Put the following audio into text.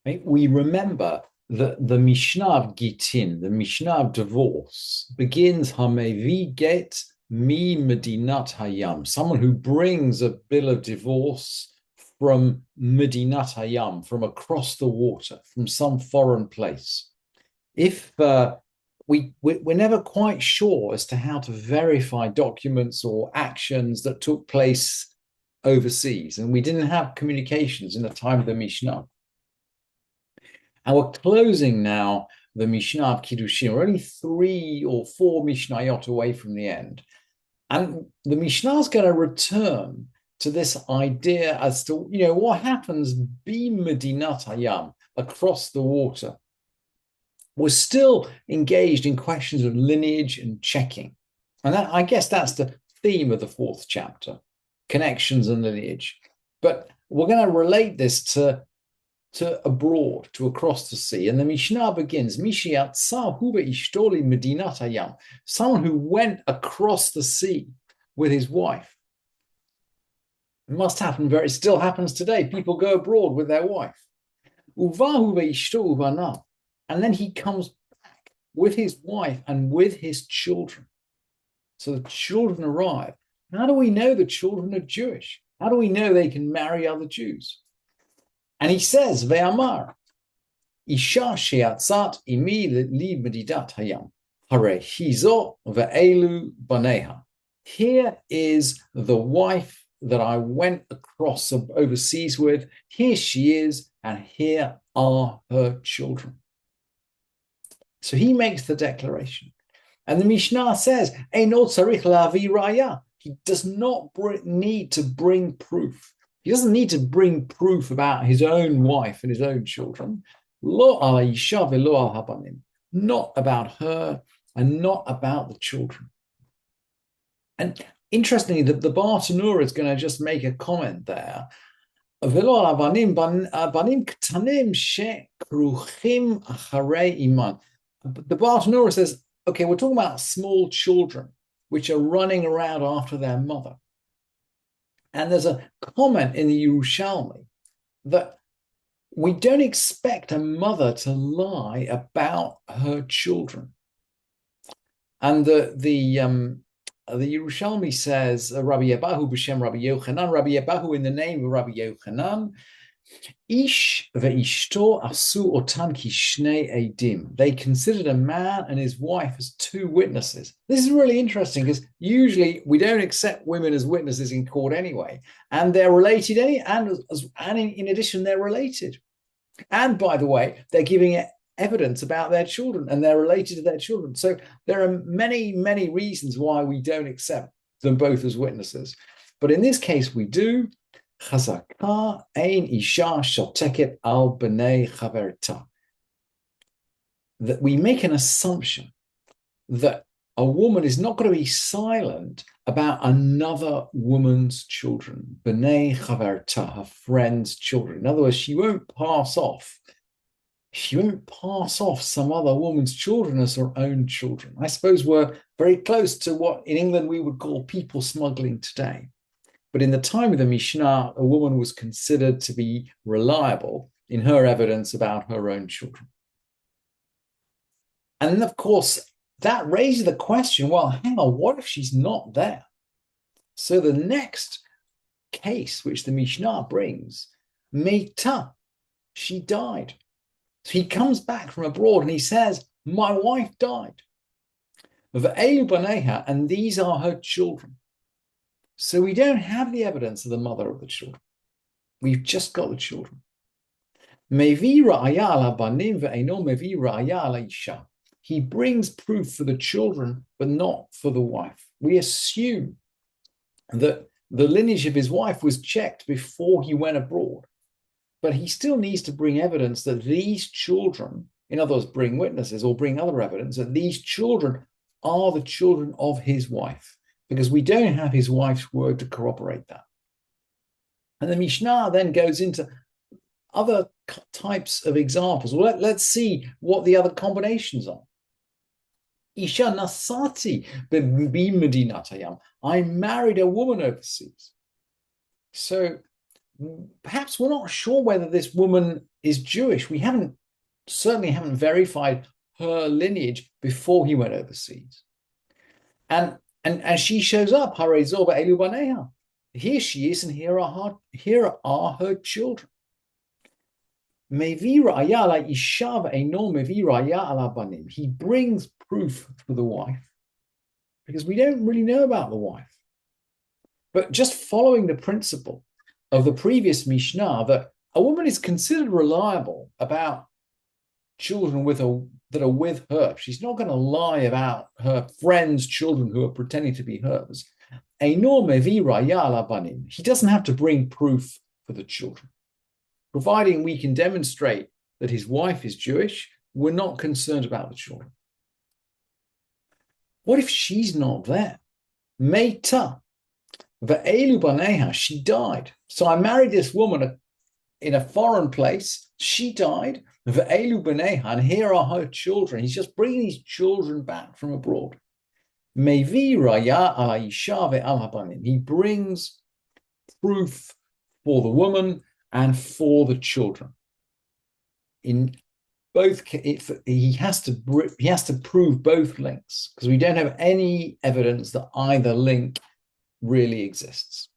Right? We remember that the Mishnah of Gitin, the Mishnah of divorce, begins Hamevi get mi Medinat Hayam, someone who brings a bill of divorce from Medinat Hayam, from across the water, from some foreign place. If we're never quite sure as to how to verify documents or actions that took place overseas, and we didn't have communications in the time of the Mishnah. And we're closing now the Mishnah of Kiddushin. We're only 3 or 4 Mishnayot away from the end. And the Mishnah is going to return to this idea as to, what happens be Medinat Hayam, across the water. We're still engaged in questions of lineage and checking. And that, I guess that's the theme of the 4th chapter, connections and lineage. But we're going to relate this to abroad, to across the sea. And the Mishnah begins, someone who went across the sea with his wife. It must happen it still happens today. People go abroad with their wife. And then he comes back with his wife and with his children. So the children arrive. How do we know the children are Jewish? How do we know they can marry other Jews? And he says, Ve'amar, Isha she'atzat imi li medidat hayam, hare hizo ve'elu baneha. Here is the wife that I went across overseas with. Here she is, and here are her children. So he makes the declaration. And the Mishnah says, Eino tzarich lavi raya. He does not need to bring proof. He doesn't need to bring proof about his own wife and his own children. Lo al isha velo al habanim. Not about her and not about the children. And interestingly, the Bartanura is going to just make a comment there. Velo al habanim banim ktanim shekruchim acharei iman. The Bartanura says, okay, we're talking about small children which are running around after their mother. And there's a comment in the Yerushalmi that we don't expect a mother to lie about her children. And the Yerushalmi says, Rabbi Yebahu b'shem Rabbi Yochanan, Rabbi Yebahu in the name of Rabbi Yochanan, Ish ve'ishto asu otan kishnei edim. They considered a man and his wife as 2 witnesses. This is really interesting because usually we don't accept women as witnesses in court anyway, and they're related. And in addition, they're related. And by the way, they're giving evidence about their children, and they're related to their children. So there are many, many reasons why we don't accept them both as witnesses. But in this case, we do. Chazaka ein isha shoteket al b'nei chaverta. That we make an assumption that a woman is not going to be silent about another woman's children, b'nei chaverta, her friend's children. In other words, she won't pass off some other woman's children as her own children. I suppose we're very close to what in England we would call people smuggling today. But in the time of the Mishnah, a woman was considered to be reliable in her evidence about her own children. And of course, that raises the question, well, hang on, what if she's not there? So the next case which the Mishnah brings, Meita, she died. So he comes back from abroad and he says, my wife died. And these are her children. So we don't have the evidence of the mother of the children. We've just got the children. He brings proof for the children, but not for the wife. We assume that the lineage of his wife was checked before he went abroad, but he still needs to bring evidence that these children, in other words, bring witnesses or bring other evidence that these children are the children of his wife, because we don't have his wife's word to corroborate that. And the Mishnah then goes into other types of examples. Well, let's see what the other combinations are. Isha nasati b'medinat hayam. I married a woman overseas. So perhaps we're not sure whether this woman is Jewish. We certainly haven't verified her lineage before he went overseas. And as she shows up, here she is, and here are her children. He brings proof for the wife, because we don't really know about the wife. But just following the principle of the previous Mishnah, that a woman is considered reliable about children that are with her. She's not going to lie about her friends' children who are pretending to be hers. He doesn't have to bring proof for the children. Providing we can demonstrate that his wife is Jewish, we're not concerned about the children. What if she's not there? Meita, ve'elu baneha, she died. So I married this woman in a foreign place. She died. Ve'elu baneha, and here are her children. He's just bringing these children back from abroad. Mevi raya ala isha ve'al habanim. He brings proof for the woman and for the children. In both, he has to prove both links, because we don't have any evidence that either link really exists.